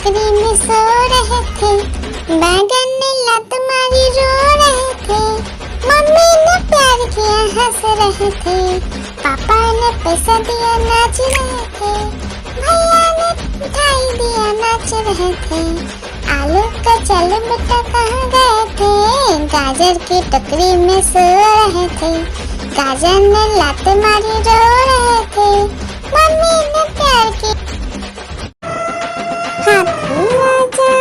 टोकरी में सो रहे थे, बैगन ने लात मारी रो रहे थे, मम्मी ने प्यार किया हंस रहे थे, पापा ने पैसा दिया नाच रहे थे, भैया ने मिठाई दिया नाच रहे थे। आलू का चल बेटा कहाँ गए थे, गाजर की टोकरी में सो रहे थे, गाजर ने लात मारी रो रहे थे, मम्मी ने प्यार की। हाथी राजा,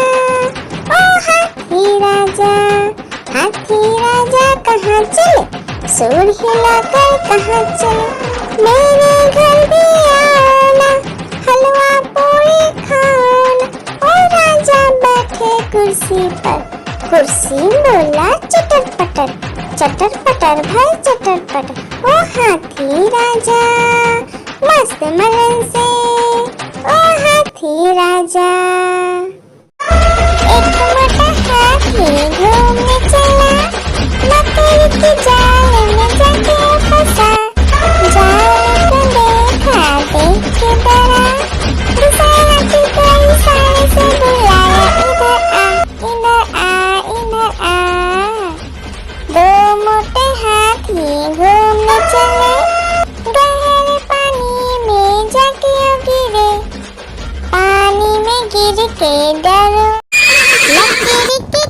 ओ हाथी राजा, हाथी राजा कहाँ चले, सूंड हिलाकर कहाँ चले, मेरे घर भी आना, हलवा पूरी खाना। ओ राजा बैठे कुर्सी पर, कुर्सी बोला चटर पटर भाई चटर पटर। ओ हाथी राजा मस्त मलन से, ओ हाथी राजा। एक मोटा हाथी घूमने चला, मकड़ी के जाल में जाके फंसा, जाल को देखा देख के डरा, दूसरा हाथी को इशारे से बुलाया, इधर आ। दो मोटे हाथी घूमने चले, गहरे पानी में जाके गिरे, पानी में गिर के डरो, लकड़ी की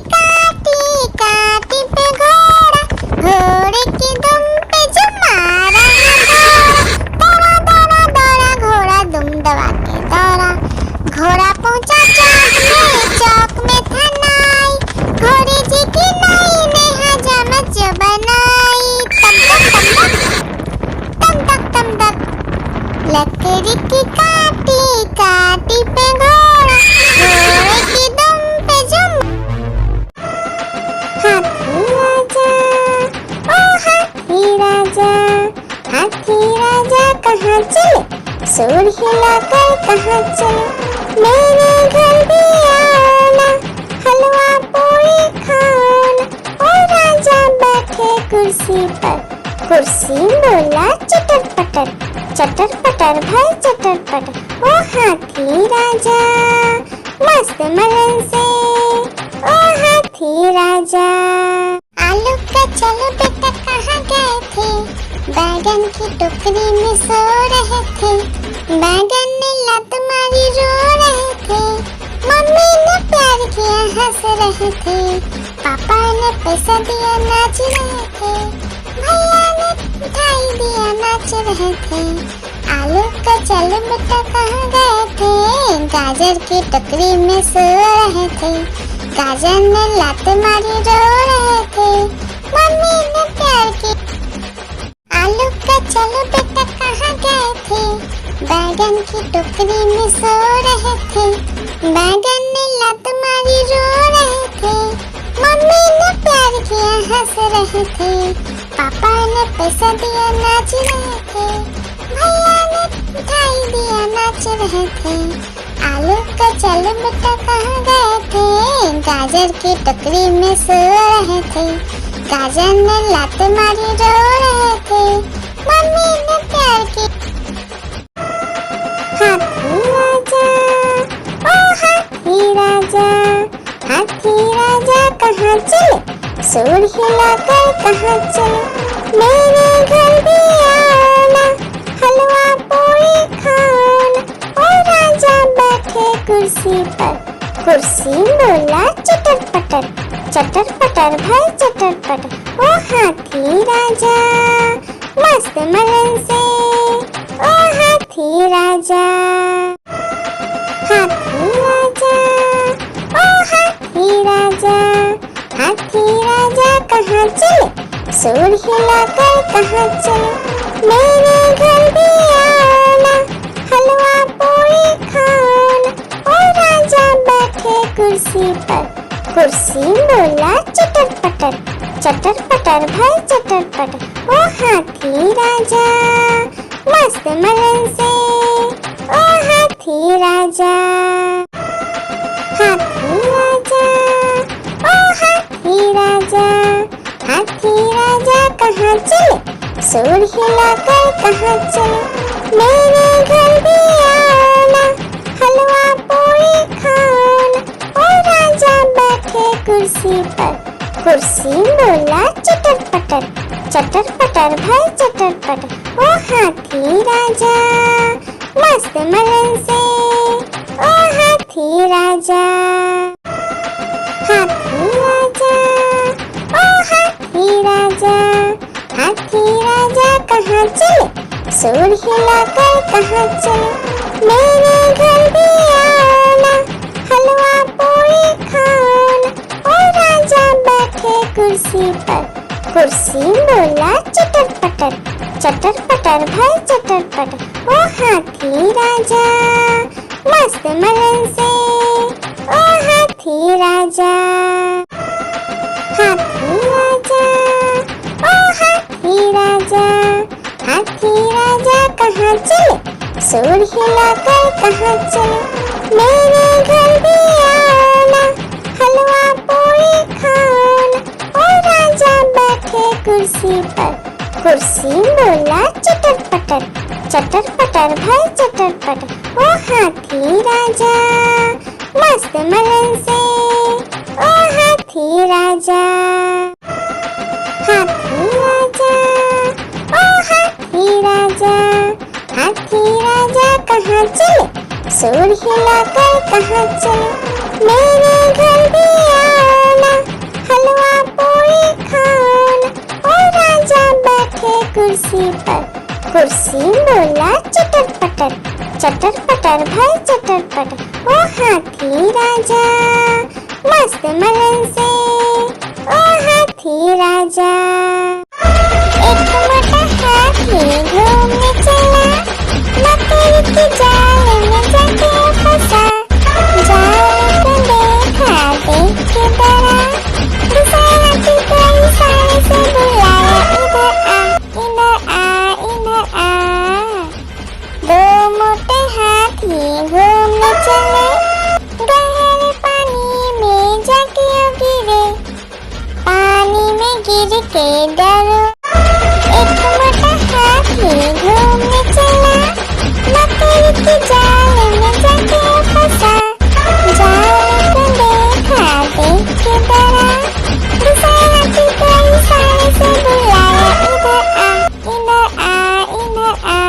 काटी पे घोड़ा, घोड़े की दुम पे जो मारा दौड़ा घोड़ा दुम दबा के दौड़ा, घोड़ा पहुंचा चौक में था नाई, घोड़े जी की नाई ने हजामत जो बनाई, तम तक लकड़ी की काटी पे घोड़ा, घोड़े की दुम पे जुम। हाथी राजा, ओ हाथी राजा, हाथी राजा कहाँ चले, सूंड हिलाकर कहाँ चले, मेरे घर भी आना, हलवा पूरी खाना। ओ राजा बैठे कुर्सी पर, कुर्सी बोला चटर पटर भाई चटर पटर। ओ हाथी राजा मस्त मलन से, ओ हाथी राजा। आलू का चलो बेटा कहाँ गए थे, बैगन की टोकरी में सो रहे थे, बैगन ने लात मारी रो रहे थे, मम्मी ने प्यार किया हंस रहे थे, पापा ने पैसा दिया नाच रहे थे, भैया ने मिठाई दिया नाच रहे थे। आलू का चल बेटा कहाँ गए थे, गाजर की टोकरी में सो रहे थे, गाजर ने लात मारी रो रहे थे, मम्मी ने प्यार की। आलू का चलो बेटा कहाँ गए थे, बैगन की टोकरी में सो रहे थे, बैगन ने लात मारी रो रहे थे, मम्मी ने प्यार किया हंस रहे थे, पापा ने पैसा दिया नाच रहे थे, भैया ने मिठाई दिया नाच रहे थे। आलू का चलो बेटा कहाँ गए थे, गाजर की टोकरी में सो रहे थे, गाजर ने लात मारी रो रहे थे, मम्मी ने प्यार की। हाथी राजा, ओ हाथी राजा, हाथी राजा कहाँ चले, सूंड हिलाकर कहाँ चले, मेरे घर भी आना, हलवा पूरी खाना। ओ राजा बैठे कुर्सी पर, कुर्सी बोला चटर पटर भाई चटर पटर। ओ हाथी राजा मस्त मलन से, ओ हाथी राजा। हाथी राजा, ओ हाथी राजा, हाथी राजा कहाँ चले, सूंड हिलाकर कहाँ चले, मेरे घर भी आना, हलवा पूरी खाना। ओ राजा बैठे कुर्सी पर, कुर्सी बोला चटर पटर भाई चटर पटर। ओ हाथी राजा मस्त मलन से, ओ हाथी राजा। हाथी राजा, ओ हाथी राजा, हाथी राजा कहाँ चले, सूंड हिलाकर कहाँ चले, मेरे घर भी आना, हलवा पूरी खाना। बैठे कुर्सी पर। कुर्सी बोला चटर पटर भाई चटर पटर। ओ हाथी राजा मस्त मलन से, ओ हाथी राजा। हाथी राजा ओ हाथी राजा, हाथी राजा कहाँ चले, सूर हिलाकर कहाँ चले। मेरे घर भी आना, हलवा पूरी खाना। ओ राजा बैठे कुर्सी पर। कुर्सी बोला चटर पटर भाई चटर पटर। ओ हाथी राजा मस्त मलन से, ओ हाथी राजा। हाथी राजा ओ हाथी राजा, हाथी राजा कहाँ चले, सूर हिलाकर कहाँ चले। मेरे घर भी आना, हलवा पूरी खाना। ओ राजा बैठे कुर्सी पर। कुर्सी बोला चटर पटर भाई चटर पटर। ओ हाथी राजा मस्त मलन से, ओ हाथी राजा। हाथी राजा ओ हाथी राजा, हाथी राजा कहाँ चले, सूर हिलाकर कहाँ चले। मेरे घर भी आना, हलवा पूरी खाना। ओ राजा बैठे कुर्सी पर। कुर्सी बोला चटर पटर भाई चटर पटर। ओ हाथी राजा मस्त मलन से, ओ हाथी राजा। एक मोटा हाथी घूमने चला, मकड़ी की जाल में जाके फंसा। जाल को देखा देख के डरा, दूसरे हाथी को इशारे से बुलाया, इधर आ इधर आ। दो मोटे हाथी घूमने चले, गहरे पानी में जाके गिरे। पानी में गिर के डरो, एक मोटा हाथी घूमने चला, मकड़ी की जाल में जाके फंसा। जाल को देखा देख के डरा, दूसरे हाथी को इशारे से बुलाया, इधर आ इधर आ।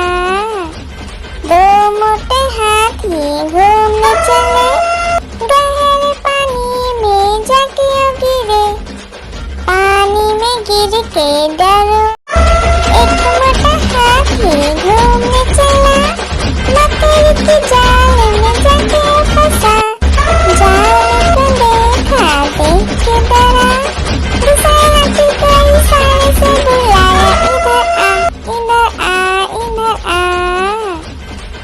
दो मोटे हाथी घूमने चले, गहरे पानी में जाके गिरे। पानी में गिर के डरो, एक मोटा हाथी घूमने चला, मकड़ी की जाल में जाके फंसा। जाल को देखा देख के डरा, दूसरे हाथी को इशारे से बुलाया, इधर आ इधर आ।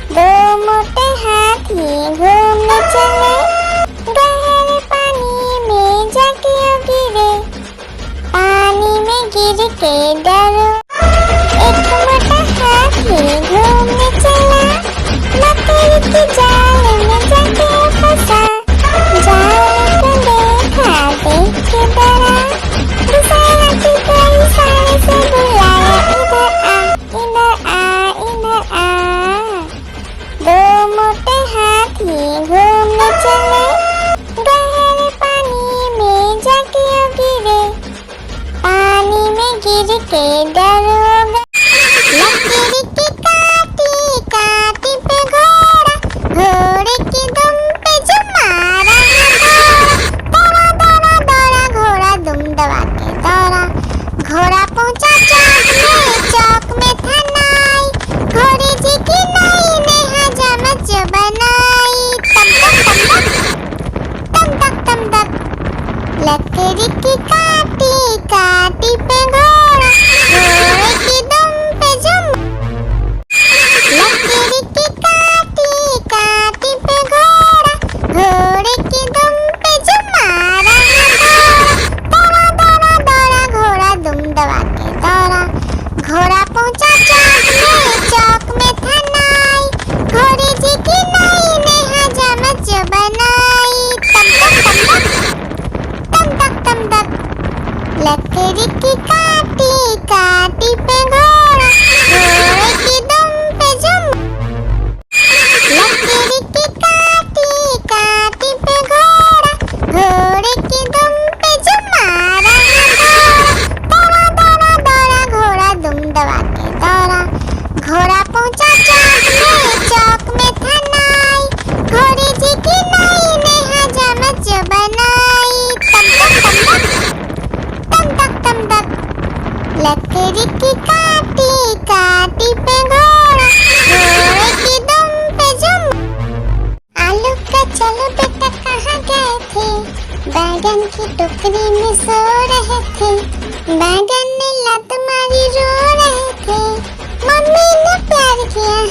दो मोटे हाथी घूमने चले, गहरे पानी में जाके गिरे। पानी में गिर के डरो, एक मोटा हाथी घूमने चला, मकड़ी की जाल में जाके फंसा। जाल को देखा देख के डरा, दूसरे हाथी को इशारे से बुलाया, इधर आ इधर आ। दो मोटे हाथी घूमने चले, गहरे पानी में जाके गिरे। पानी में गिर के डरो, लकड़ी की काटी काटी पे घोड़ा, घोड़े की दुम पे जो मारा दौड़ा दौड़ा दौड़ा घोड़ा दुम दबा के दौड़ा। घोड़ा पहुंचा चौक में था नाई, घोड़े जी की नाई ने हजामत जो बनाई। तम तक लकड़ी की काटी काटी पे घोड़ा, घोड़े की दुम पे जो लकड़ी की काटी काटी पे घोड़ा, घोड़े की दुम पे जो मारा दौड़ा दौड़ा दौड़ा घोड़ा दुम दबा के दौड़ा। घोड़ा पहुंचा चौक में था नाई, घोड़े जी की नाई ने हजामत जो बनाई। तम तक लकड़ी की काटी काटी पे घोड़ा, घोड़े की दुम पे जो लकड़ी की काटी काटी पे घोड़ा, घोड़े की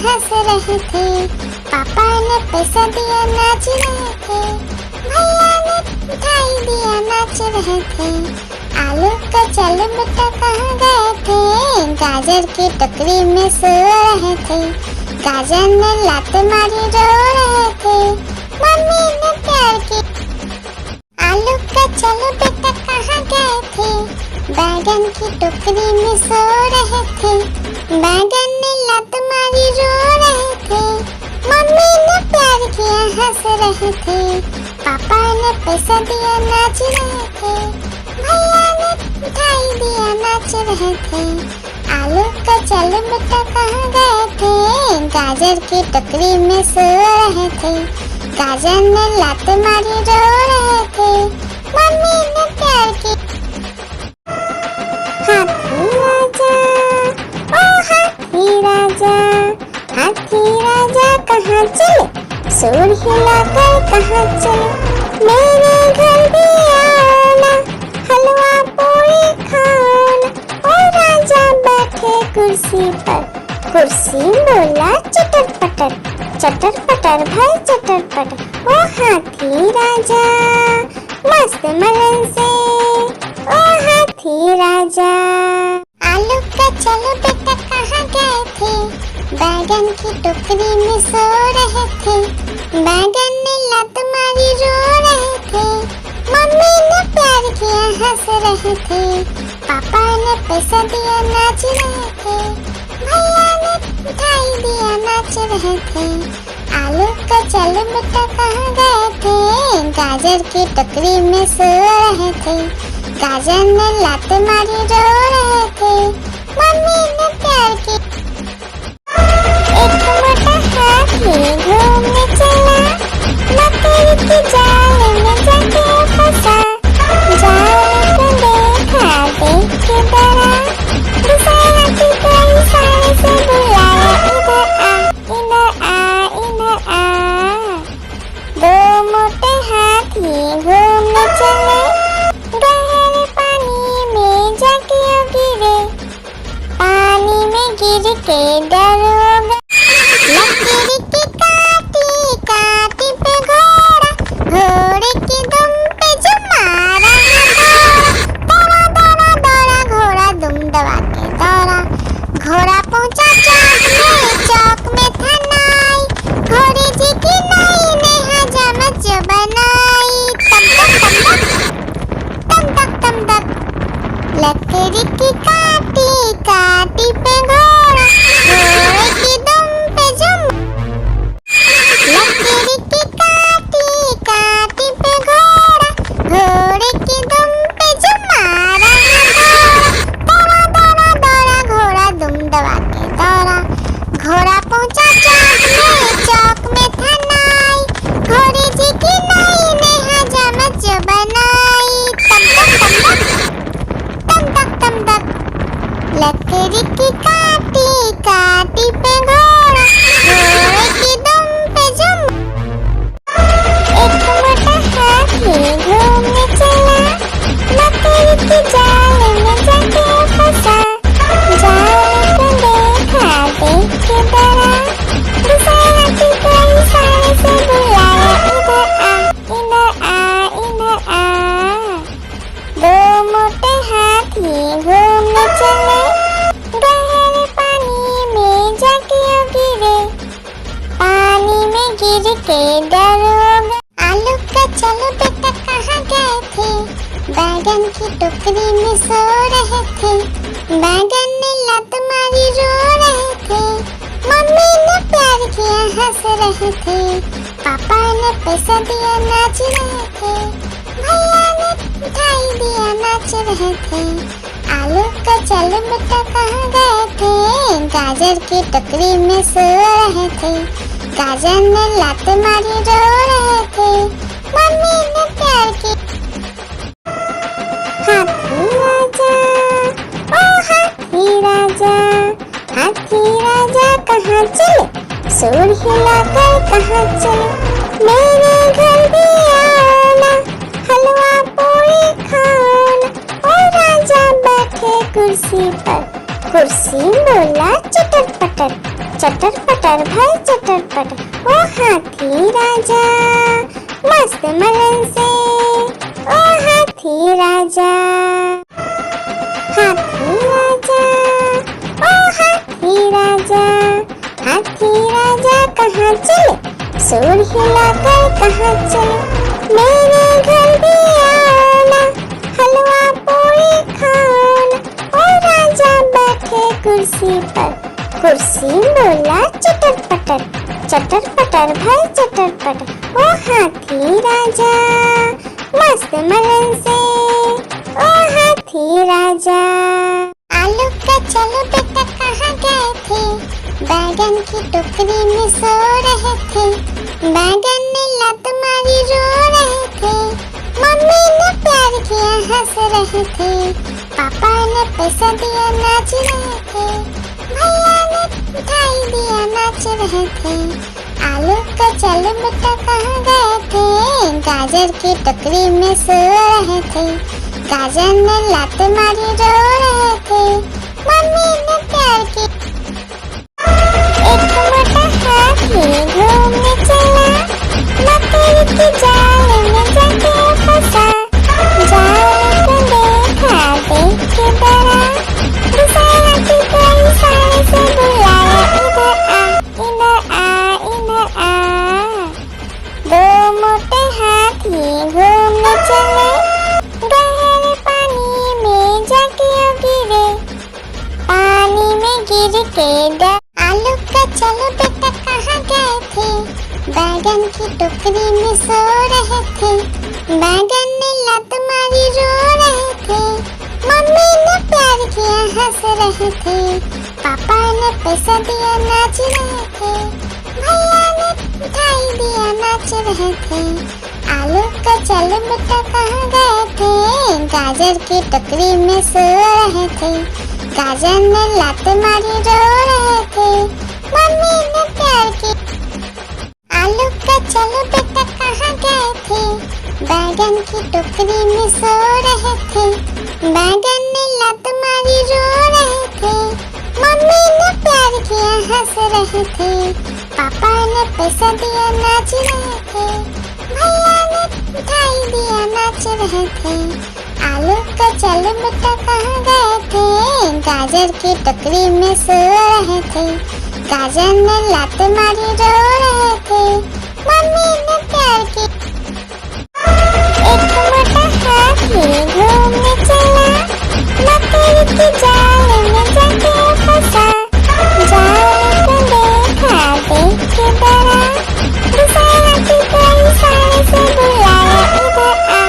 हंस रहे थे, पापा ने पैसा दिया नाच रहे थे, भैया ने मिठाई दिया नाच रहे थे। आलू का चल बेटा कहाँ गए थे, गाजर की टोकरी में सो रहे थे, गाजर ने लात मारी रो रहे थे, मम्मी ने प्यार की। आलू का चलो बेटा कहाँ गए थे, बैगन की टोकरी में सो रहे थे, बैगन ने लात मारी रो रहे थे, मम्मी ने प्यार किया हंस रहे थे, पापा ने पैसा दिया नाच रहे थे, भैया ने मिठाई दिया नाच रहे थे। आलू का चलो बेटा कहाँ गए थे, गाजर की टोकरी में सो रहे थे, गाजर ने लात मारी रो रहे थे, मम्मी ने प्यार की। हाथी राजा, ओ हाथी राजा, हाथी राजा कहाँ चले, सूर हिलाकर कहाँ चले, मेरे घर भी आना, हलवा पूरी खाना। ओ राजा बैठे कुर्सी पर, कुर्सी बोला चटर पटर, चटर पटर भाई चटर पटर। ओ हाथी राजा मस्त मलन से, ओ हाथी राजा। आलू का चलो बेटा कहाँ गए थे, बैगन की टोकरी में सो रहे थे, बैगन ने लात मारी रो रहे थे, मम्मी ने प्यार किया हंस रहे थे, पापा ने पैसा दिया नाच रहे थे, भैया ने मिठाई दिया नाच रहे थे। आलू का चलो बेटा कहाँ गए थे, गाजर की टोकरी में सो रहे थे, गाजर ने लात मारी रो रहे थे, मम्मी ने प्यार की। एक मोटा हाथी घूमने चला, मकड़ी की जाल में जाके फंसा, जाल को देखा देख के डरा, दूसरा हाथी को इशारे से बुलाया, इधर आ इधर आ इधर आ। दो मोटे हाथी घूमने चले, गहरे पानी में जाके गिरे, पानी में गिर के डर हो गए, लकड़ी की काटी काटी पे घोड़ा, घोड़े की दुम पे जो मारा है दौड़ा, दौड़ा दौड़ा घोड़ा दुम दबा के दौड़ा, घोड़ा पहुंचा चौक में था नाई, घोड़े जी की नाई ने हजामत जो बनाई, तम तक तम तक, लकड़ी की काटी काटी पे घोड़ा, घोड़े की दुम पे जुम, लकड़ी की काटी काटी पे घोड़ा, घोड़े की दुम पे जुम मारा है दौड़ा, दौड़ा दौड़ा घोड़ा दुम दबा के दौड़ा, घोड़ा पहुंचा चौक में था नाई, घोड़े जी की नाई ने हजामत जो बनाई, तम तक लकड़ी की काटी काटी पे घोड़ा, घोड़े की दुम पे जुम। एक मोटा हाथी घूमने चला, मकड़ी की जाल में जाके फंसा, जाल को देखा देख के डरा, दूसरा हाथी को इशारे से बुलाया, इधर आ इधर आ इधर आ। दो मोटे हाथी घूमने चले, गहरे पानी में जाके गिरे, पानी में गिर के डर हो गए। आलू का चलो बेटा कहाँ गए थे, बैगन की टोकरी में सो रहे थे, बैगन ने लात मारी रो रहे थे, मम्मी ने प्यार किया हंस रहे थे, पापा ने पैसा दिया नाच रहे थे, भैया ने मिठाई दिया नाच रहे थे। आलू का चलो बेटा कहाँ गए थे, गाजर की टोकरी में सो रहे थे, गाजर ने लात मारी रो रहे थे, मम्मी ने प्यार की। हाथी राजा, ओ हाथी राजा, हाथी राजा कहाँ चले, सूर हिलाकर कहाँ चले, मेरे घर भी आना, हलवा पूरी खाना। ओ राजा बैठे कुर्सी पर, कुर्सी बोला चटर पटर, चटर पटर भाई चटर पटर, ओ हाथी राजा मस्त मलन से, ओ हाथी राजा। हाथी राजा, ओ हाथी राजा, हाथी राजा कहाँ चले, सूर हिलाकर कहाँ चले, मेरे घर भी आना, हलवा पूरी खाना, ओ राजा बैठे कुर्सी पर, कुर्सी बोला चटर पटर भाई चटर पटर, ओ हाथी राजा मस्त मलन से, ओ हाथी राजा। आलू का चलो बेटा कहाँ गए थे, बैगन की टोकरी में सो रहे थे, बैगन ने लत मारी रो रहे थे, मम्मी ने प्यार किया हंस रहे थे, पापा ने पैसा दिया नाच रहे थे, भैया ने मिठाई दिया नाच रहे थे। आलू का चलो बेटा कहाँ गए थे, गाजर की टोकरी में सो रहे थे, गाजर ने लात मारी रो रहे थे, मम्मी ने प्यार की। एक मोटा हाथी घूमने चला, मकड़ी की जाल में जाके फंसा, जाल को देखा देख के डरा, दूसरा हाथी को इशारे से बुलाया, इधर आ इधर आ। दो मोटे हाथी घूमने चले, गहरे पानी में जाके गिरे, पानी में गिर के डर। आलू का चलो बेटा कहाँ गए थे, बैगन की टोकरी में सो रहे थे, बैगन ने लत मारी रो रहे थे, मम्मी ने प्यार किया हंस रहे थे, पापा ने पैसा दिया नाच रहे थे, भैया ने मिठाई दिया नाच रहे थे। आलू का चलो बेटा कहाँ गए थे, गाजर की टोकरी में सो रहे थे, गाजर ने लात मारी रो रहे थे, मम्मी ने प्यार की। आलू का चलो बेटा कहाँ गए थे, बैगन की टोकरी में सो रहे थे, बैगन ने लात मारी रो रहे थे, मम्मी ने प्यार किया हंस रहे थे, पापा ने पैसा दिया नाच रहे थे, भैया ने मिठाई दिया नाच रहे थे। आलू का चलो बेटा कहाँ गए थे, गाजर की टोकरी में सो रहे थे, गाजर ने लात मारी रो रहे थे, मम्मी ने प्यार की। एक मोटा हाथी घूमने चला, मकड़ी की जाल में जाके फंसा, जाल को देखा देख के डरा, दूसरा हाथी को इशारे से बुलाया, इधर आ।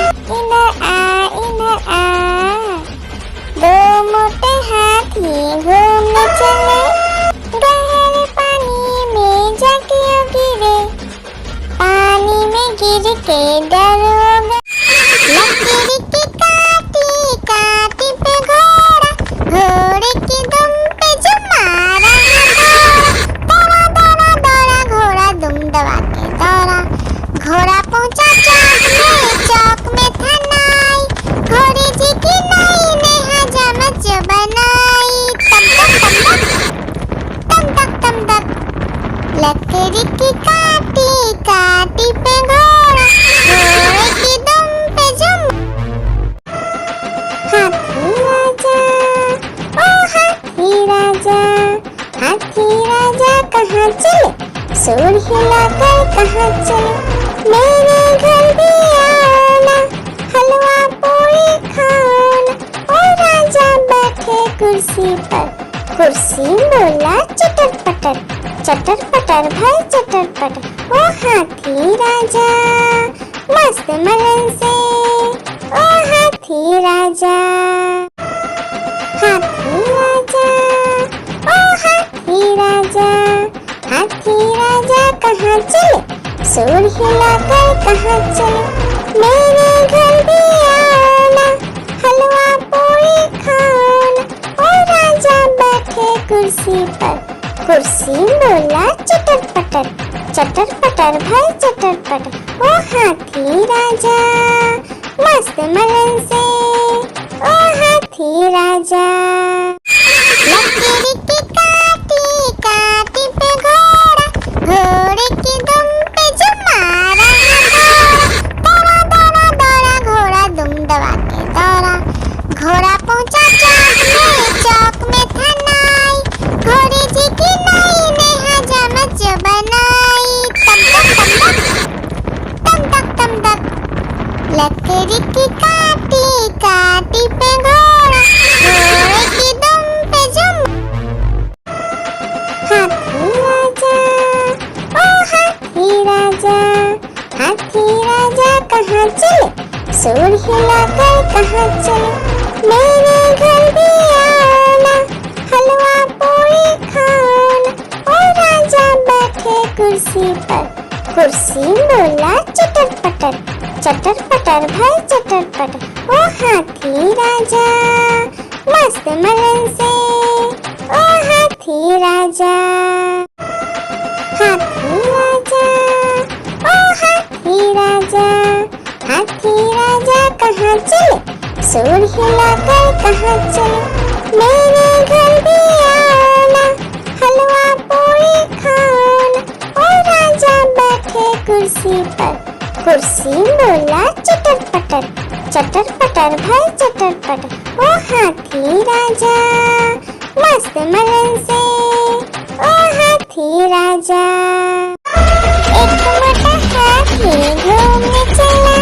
दो मोटे हाथी घूमने चले, गहरे पानी में जाके गिरे, पानी में गिर के डर हो गए। लकड़ी की काटी काटी पे घोड़ा, घोड़े की दुम पे जो मारा है दौड़ा, दौड़ा दौड़ा घोड़ा दुम दबा के दौड़ा, घोड़ा पहुंचा चौक में था नाई, घोड़े जी की नाई ने हजामत जो बनाई, तम तक लकड़ी की काटी काटी पे घोड़ा, घोड़े की दुम पे जुम। हाथी राजा, ओ हाथी राजा, हाथी राजा कहाँ चले, सूर हिलाकर कहाँ चले, मेरे घर भी आना, हलवा पूरी खाना, ओ राजा बैठे कुर्सी पर, कुर्सी बोला चटर पटर भाई चटर पटर, ओ हाथी राजा मस्त मलन से, ओ हाथी राजा। हाथी राजा, ओ हाथी राजा, हाथी राजा कहाँ चले, सूर हिलाकर कहाँ चले, मेरे घर भी आना, हलवा पूरी खाना, ओ राजा बैठे कुर्सी पर, कुर्सी बोला चटर पटर भाई चटर पटर, ओ हाथी राजा मस्त मलन से, ओ हाथी राजा। लकड़ी की काटी काटी पे हाथी राजा कहाँ चले, सूर हिलाकर कहाँ चले। मेरे घर भी आना, हलवा पूरी खाना। ओ राजा बैठे कुर्सी पर, कुर्सी बोला चटर पटर, चटर पटर भाई चटर पटर। ओ हाथी राजा मस्त मलन से, ओ हाथी राजा, हाथी राजा, ओ हाथी राजा, हाथी राजा कहाँ चले, सूर हिलाकर कहाँ चले। मेरे घर भी आना, हलवा पूरी खाना। ओ राजा बैठे कुर्सी पर, कुर्सी बोला चटर पटर, चटर पटर भाई चटर पटर। ओ हाथी राजा मस्त मलन से, ओ हाथी राजा। एक मोटा हाथी घूमने चला,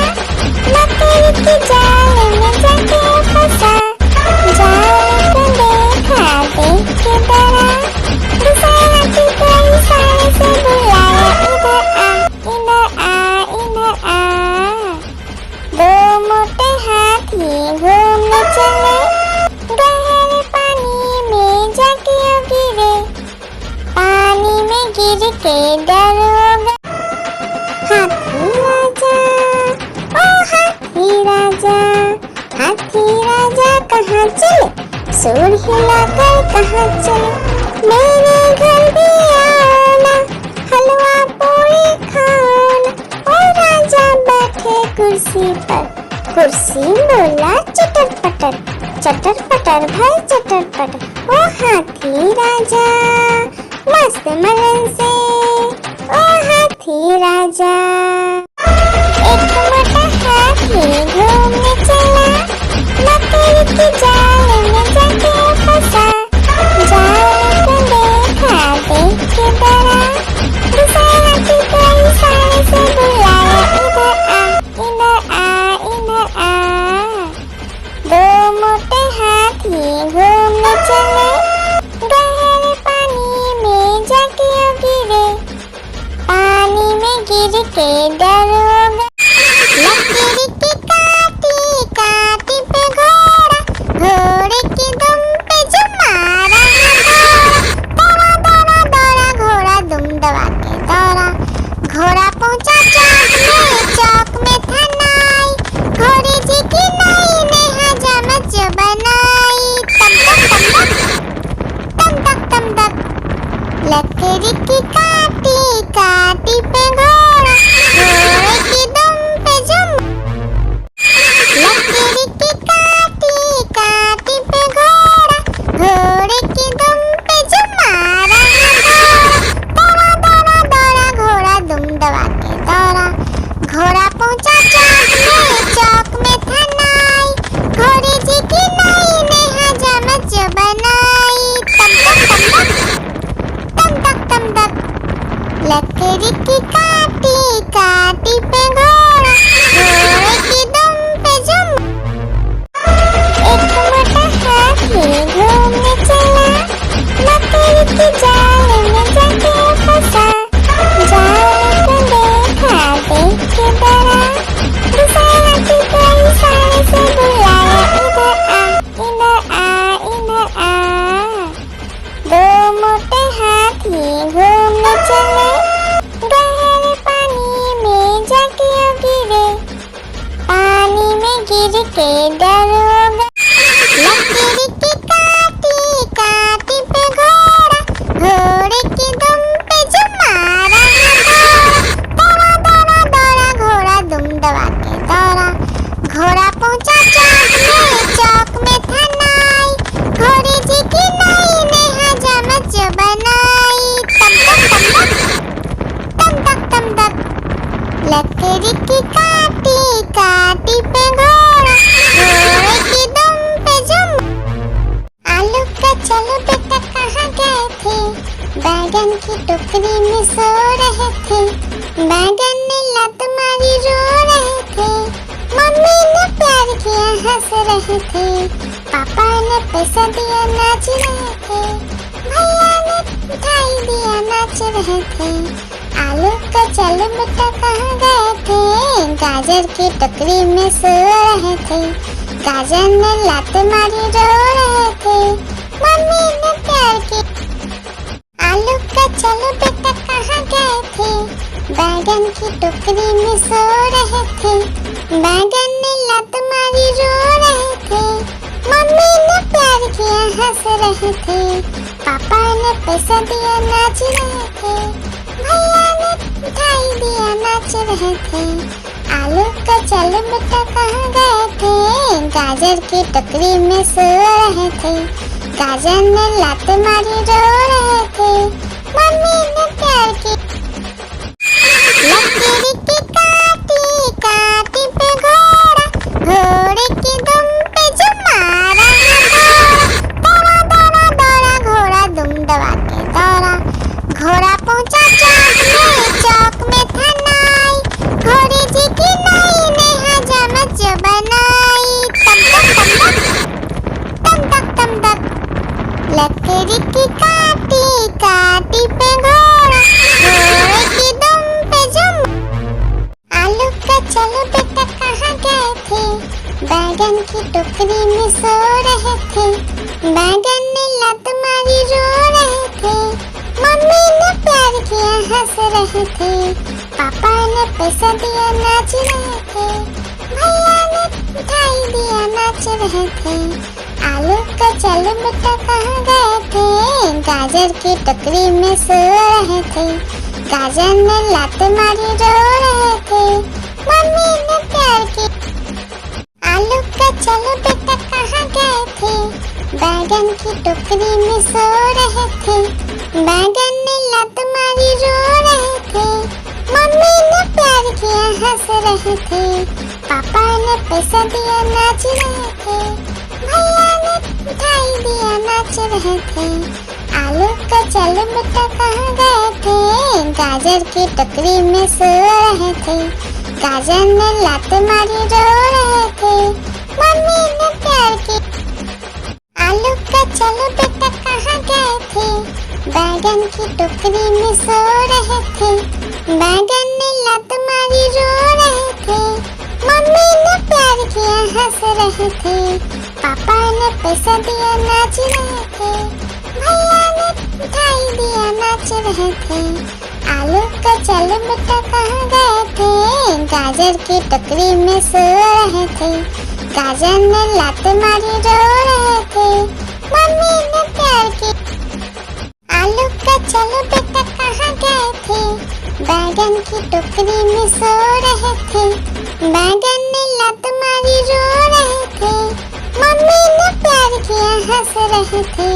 मकड़ी की जाल में जाके फंसा। जाल को देखा देख के डरा, दूसरा हाथी को इशारे से बुलाया, इधर आ इधर आ इधर आ। दो मोटे हाथी घूमने चले, गहरे पानी में जाके गिरे। पानी में गिर के डर हो गया। हाथी राजा, ओ हाथी राजा, हाथी राजा कहाँ चले, सूर हिलाकर कहाँ चले। मेरे घर भी आना, हलवा पूरी खाना। ओ राजा बैठे कुर्सी पर, कुर्सी बोला चटर पटर, चटर पटर भाई चटर पटर। ओ हाथी राजा मस्त मलन से, ओ हाथी राजा। एक मोटा हाथी घूमने चला, मकड़ी की जाल में जाके फंसा। जाल को देखा देख के डरा, दूसरा हाथी को इशारे से बुलाया, इधर आ इधर आ। दो मोटे हाथी घूमने चले, गहरे पानी में जाके गिरे। पानी में गिर के डर हो गया। लकड़ी की काटी काटी पे घोड़ा, घोड़े की दुम पे जो मारा है दौड़ा, दौड़ा दौड़ा घोड़ा दुम दबा के दौड़ा। घोड़ा पहुंचा चौक में था नाई, घोड़े जी की नाई ने हजामत जो बनाई। तम तक तम तक, लकड़ी की काटी काटी पे घोड़ा, घोड़े की दुम पे जुम। लकड़ी की काटी काटी पे घोड़ा, घोड़े की दुम पे जुम मारा है दौड़ा, दौड़ा दौड़ा घोड़ा दुम दबा के दौड़ा। घोड़ा पहुंचा चौक में था नाई, घोड़े जी की नाई ने हजामत जो बनाई। तम तक लकड़ी की काटी काटी पे घोड़ा, घोड़े की दुम पे जुम। एक मोटा हाथी घूमने चला, मकड़ी की जाल में जाके फंसा। जाल को देखा देख के डरा, दूसरा हाथी को इशारे से बुलाया, इधर आ इधर आ। दो मोटे हाथी घूमने चले, गहरे पानी में जाके गिरे। पानी में गिर के डर हो गया। लकड़ी की काटी काटी पे घोड़ा, घोड़े की दुम पे जो मारा है दौड़ा, दौड़ा दौड़ा घोड़ा दुम दबा के दौड़ा। घोड़ा पहुंचा चौक में था नाई, घोड़े जी की नाई ने हजामत जो बनाई। तम तक लकड़ी की काटी काटी पे घोड़ा, घोड़े की दुम पे जुम। आलू का चलो बेटा कहाँ गए थे, बैगन की टोकरी में सो रहे थे। बैगन ने लत मारी रो रहे थे, मम्मी ने प्यार किया हंस रहे थे। पापा ने पैसा दिया नाच रहे थे, भैया ने मिठाई दिया नाच रहे थे। आलू का चलो बेटा कहाँ गए थे, गाजर की टोकरी में सो रहे थे, गाजर ने लात मारी रो रहे थे, मम्मी ने प्यार की। आलू का चलो बेटा कहाँ गए थे, बैगन की टोकरी में सो रहे थे, बैगन ने लात मारी रो रहे थे, मम्मी ने प्यार किया हंस रहे थे, पापा ने पैसा दिया नाच रहे थे, भैया ने मिठाई दिया नाच रहे थे। आलू का चलो बेटा कहाँ गए थे, गाजर की टोकरी में सो रहे थे, गाजर ने लात मारी रो रहे थे, मम्मी ने प्यार की। लकीर की काटी काटी पे घोड़ा, घोड़े की दुम पे जो मारा दौड़ा दौड़ा दौड़ा घोड़ा दुम दबा के दौड़ा, घोड़ा पहुंचा चौक में था नाई, घोड़े जी की नाई ने हजामत जो बनाई, तम तक तम तक लकड़ी की काटी काटी पे घोड़ा, घोड़े की दुम पे जुम। आलू का चलो बेटा कहाँ गए थे, बैगन की टोकरी में सो रहे थे, बैगन ने लात मारी रो रहे थे, मम्मी ने प्यार किया हंस रहे थे, पापा ने पैसा दिया नाच रहे थे, भैया ने मिठाई दिया नाच रहे थे। आलू का चलो बेटा कहाँ गए थे, गाजर की टोकरी में सो रहे थे, गाजर ने लात मारी रो रहे थे, मम्मी ने प्यार की। आलू का चलो बेटा कहाँ गए थे, बैगन की टोकरी में सो रहे थे, बैगन ने लात मारी रो रहे थे, मम्मी ने प्यार किया हंस रहे थे, पापा ने पैसा दिया नाच रहे थे, भैया ने मिठाई दिया नाच रहे थे। आलू का चलो बेटा कहाँ गए थे, गाजर की टोकरी में सो रहे थे, गाजर ने लात मारी रो रहे थे, मम्मी ने प्यार की। आलू का चलो बेटा कहाँ गए थे, बैगन की टोकरी में सो रहे थे, बैगन ने लात मारी रो रहे थे, मम्मी ने प्यार किया हंस रहे थे, पापा ने पैसा दिया नाच रहे थे, भैया ने मिठाई दिया नाच रहे थे। आलू का चलो बेटा कहाँ गए थे, गाजर की टोकरी में सो रहे थे, गाजर ने लात मारी रो रहे थे, मम्मी ने प्यार की। आलू का चलो बेटा कहाँ गए थे, बैगन की टोकरी में सो रहे थे, बैगन ने लात मारी रो रहे थे, मम्मी ने प्यार किया हंस रहे थे,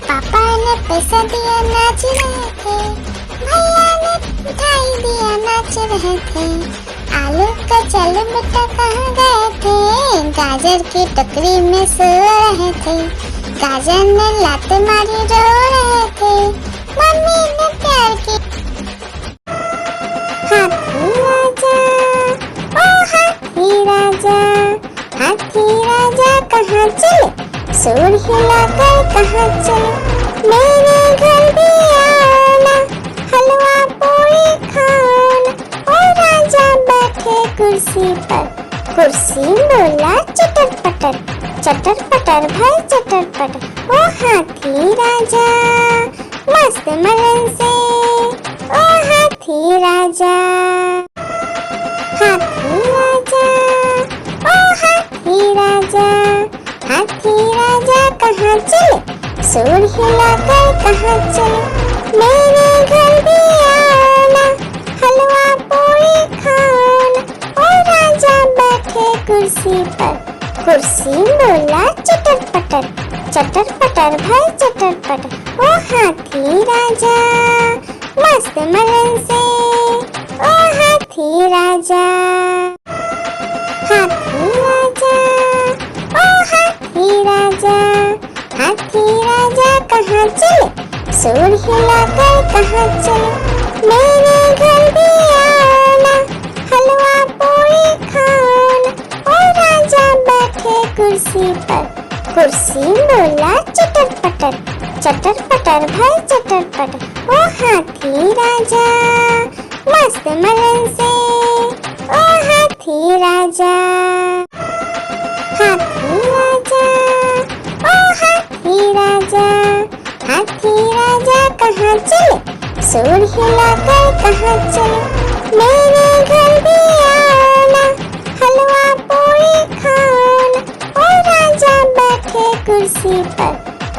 पापा ने पैसा दिया नाच रहे थे, भैया ने मिठाई दिया नाच रहे थे। आलू का चलो बेटा कहाँ गए थे, गाजर की टोकरी में सो रहे थे, गाजर ने लात मारी रो रहे थे, मम्मी ने प्यार की। हाथी राजा ओ हाथी राजा, हाथी राजा कहाँ चले, सूर हिलाकर कहाँ चले, मेरे घर भी आना, हलवा पूरी खाना। ओ राजा बैठे कुर्सी पर, कुर्सी बोला चटर पटर, चटर पटर भाई चटर पटर। ओ हाथी राजा मस्त मलन से, ओ हाथी राजा, हाथी राजा ओ हाथी राजा, हाथी राजा कहाँ चले, सूर हिलाकर कहाँ चले, मेरे घर भी आना, हलवा पूरी खाना। ओ राजा बैठे कुर्सी पर, कुर्सी बोला चटर पटर, चटर पटर भाई चटर पटर। ओ हाथी राजा मस्त मलन से, ओ हाथी राजा, हाथी राजा ओ हाथी राजा, हाथी राजा कहाँ चले, सूर हिलाकर कहाँ चले, मेरे घर भी आना, हलवा पूरी खाना। ओ राजा बैठे कुर्सी पर, कुर्सी बोला चटर पटर, चटर पटर भाई चटर पटर। ओ हाथी राजा मस्त मलन से, ओ हाथी राजा। हाथी राजा, ओ हाथी राजा, हाथी राजा कहाँ चले, सूंड हिलाकर कहाँ चले, मेरे घर भी आना, हलवा पूरी खाना। ओ राजा बैठे कुर्सी पर,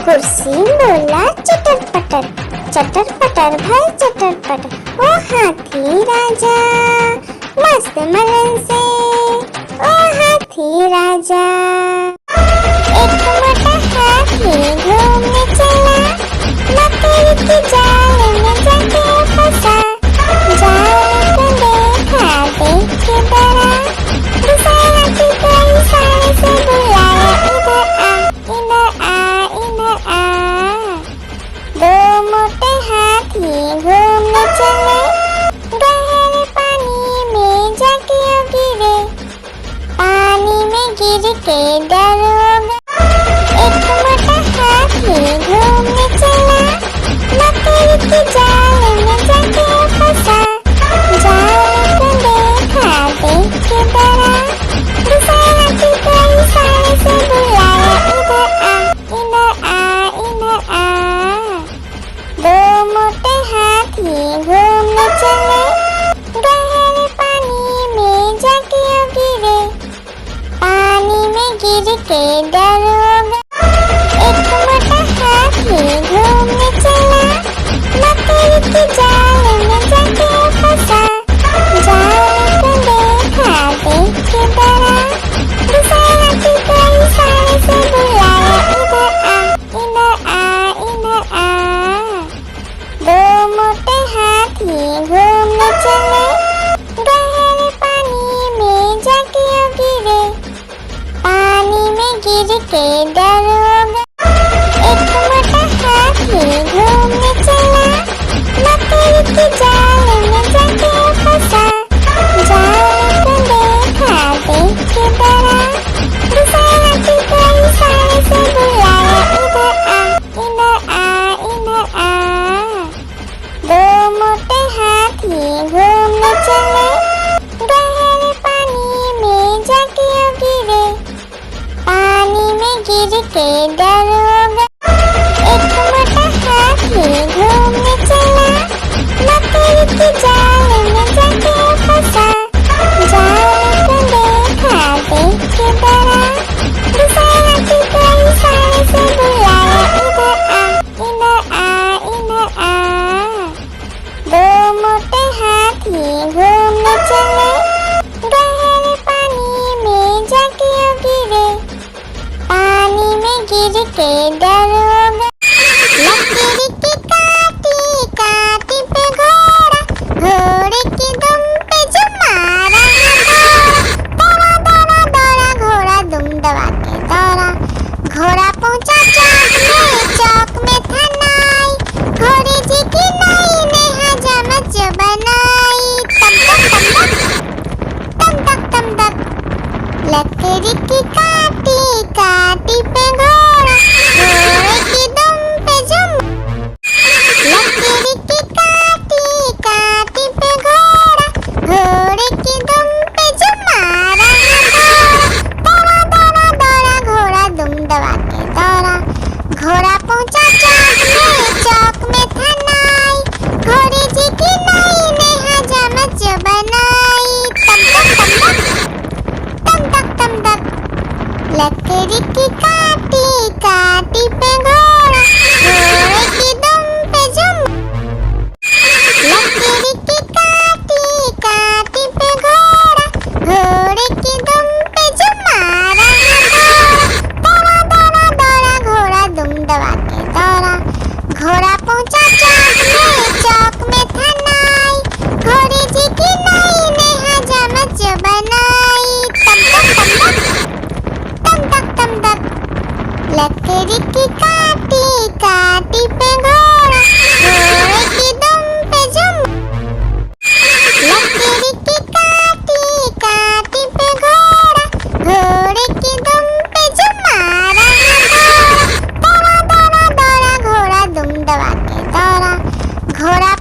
कुर्सी बोला चटर पटर, चटर पटर भाई चटर पटर। ओ हाथी राजा मस्त मलन से, ओ हाथी राजा। एक मोटा हाथी घूमने चला, मकड़ी के जाल में जाके फंसा, जाल को देखा देख के डरा, दूसरा हाथी कई सारे से बुलाया, इधर आ इधर आ इधर आ। दो मोटे हाथी घूमने चले, गहरे पानी में जाके गिरे, पानी में गिर के डर हो गया। एक मोटा हाथी घूमने चला, मकड़ी के जाल में जाके फंसा, जाल को देखा देख के डरा, दूसरा हाथी कई सारे से बुलाया, इधर आ इधर आ। दो मोटे हाथी घूमने चले, गहरे पानी में जाके गिरे, पानी में गिर के डर हो गया। एक मोटा हाथी घूमने चला, मकड़ी के जाल में जाके फंसा, जाल को देखा देख के डरा, दूसरा हाथी कई सारे से बुलाया, इधर आ इधर आ। दो मोटे हाथी घूमने चले, गहरे पानी में जाके गिरे, पानी में गिर के डर हो गया। एक मोटा हाथी घूमने चला, मकड़ी के जाल में जाके फंसा, जाल को देखा देख के डरा, दूसरा हाथी कई सारे से बुलाया, इधर आ इधर आ। दो मोटे हाथी घूमने चले, गहरे पानी में जाके गिरे, पानी में गिर के डर हो गया। एक मोटा हाथी घूमने चला, मकड़ी के जाल में जाके फंसा, जाल को देखा देख के डरा, दूसरा हाथी कई सारे से बुलाया, इधर आ इधर आ। दो मोटे हाथी घूमने चले, गहरे पानी में जाके गिरे, पानी में गिर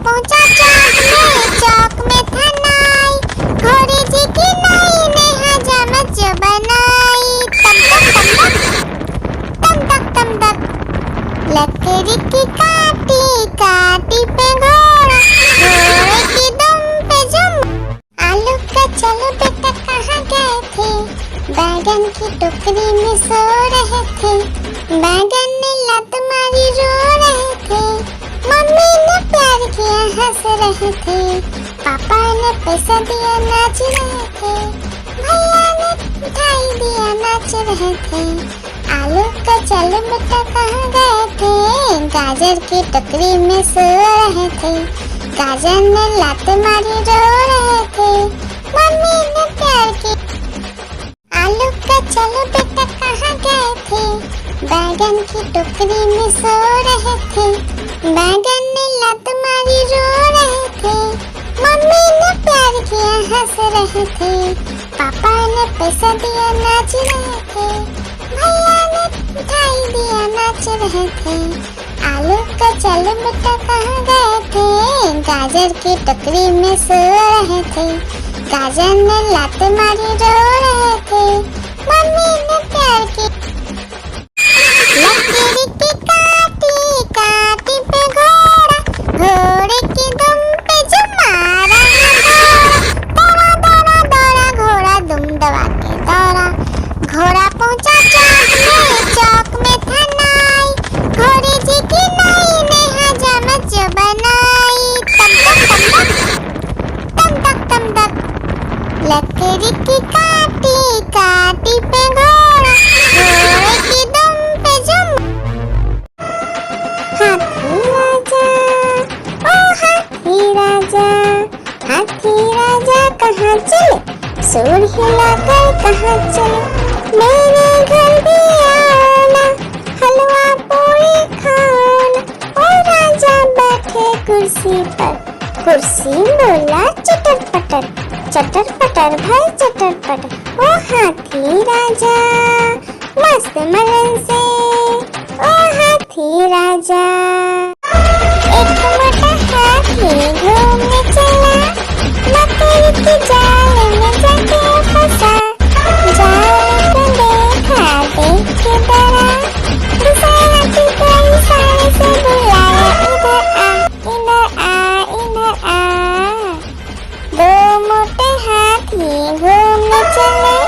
पहुंचा चौक में था नाई, घोड़े जी की नाई ने हजामत जो बनाई। तम तक तम तक लकड़ी की काटी काटी पे घोड़ा, घोड़े की दुम पे जुम। आलू का चलो बेटा कहाँ गए थे, बैगन की टोकरी में सो रहे थे, बैगन ने लत मारी रो रहे थे, मम्मी ने प्यार किया हंस रहे थे, पापा ने पैसा दिया नाच रहे थे, भैया ने मिठाई दिया नाच रहे थे। आलू का चलो बेटा कहाँ गए थे, गाजर की टोकरी में सो रहे थे, गाजर ने लात मारी रो रहे थे, मम्मी ने प्यार की। आलू का चलो बेटा कहाँ गए थे, बैगन की टोकरी में सो रहे थे, बैगन ने लात मारी रो रहे थे, मम्मी ने प्यार किया हंस रहे थे, पापा ने पैसा दिया नाच रहे थे, भैया ने मिठाई दिया नाच रहे थे। आलू का चलो बेटा कहाँ गए थे, गाजर की टोकरी में सो रहे थे, गाजर ने लात मारी रो रहे थे, मम्मी ने प्यार की। लकड़ी की काटी काटी पे घोड़ा, घोड़े की दुम पे जो मारा घोड़ा, दौड़ा दौड़ा घोड़ा दुम दबा के दौड़ा, घोड़ा पहुंचा चौक में था नाई, घोड़े जी की नाई ने हजामत जो बनाई। तम तक लकड़ी की काटी काटी पे घोड़ा, घोड़े की दुम पे जुम। हाथी राजा ओ हाथी राजा, हाथी राजा कहाँ चले, सूर हिलाकर कहाँ चले, मेरे घर भी आना, हलवा पूरी खाना। ओ राजा बैठे कुर्सी पर, कुर्सी बोला चटर पटर, चटर पटर भाई चटर पटर। ओ हाथी राजा मस्त मलन से, ओ हाथी राजा। एक मोटा हाथी घूमने चला, मकड़ी की जाल में जाके फंसा, जाल को देखा देख के डरा, दूसरे हाथी को इशारे से बुलाया, इधर आ इधर आ इधर आ। दो मोटे हाथी घूमने चले,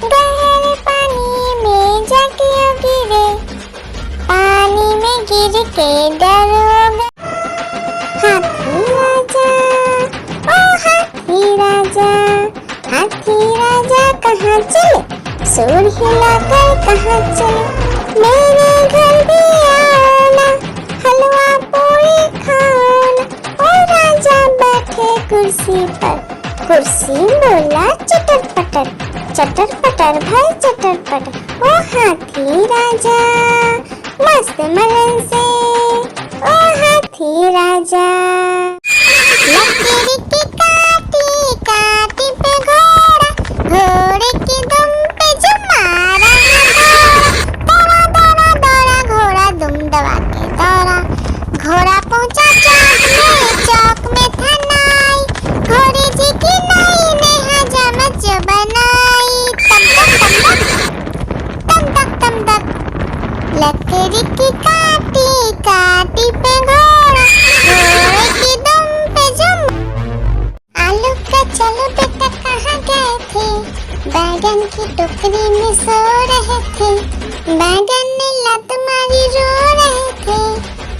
गहरे पानी में जाके गिरे, पानी में गिर के डर हो गए। हाथी राजा ओ हाथी राजा, हाथी राजा कहाँ चले, सूर हिलाकर कहाँ चले, मेरे घर भी आना, हलवा पूरी खाना। ओ राजा बैठे कुर्सी पर, कुर्सी बोला चटर पटर, चटर पटर भाई चटर पटर। ओ हाथी राजा मस्त मलन से, ओ हाथी राजा। लकड़ी की काटी काटी पे घोड़ा, घोड़े की दुम पे जो मारा घोड़ा, दौड़ा दौड़ा घोड़ा दुम दबा के दौड़ा, घोड़ा पहुंचा चौक में था नाई, घोड़े जी की नाई ने हजामत जो बनाई। तम तक लकड़ी की काटी काटी पे घोड़ा, घोड़े की दुम पे जुम। आलू का चलो बेटा कहाँ गए थे, बैगन की टोकरी में सो रहे थे, बैगन ने लत मारी रो रहे थे,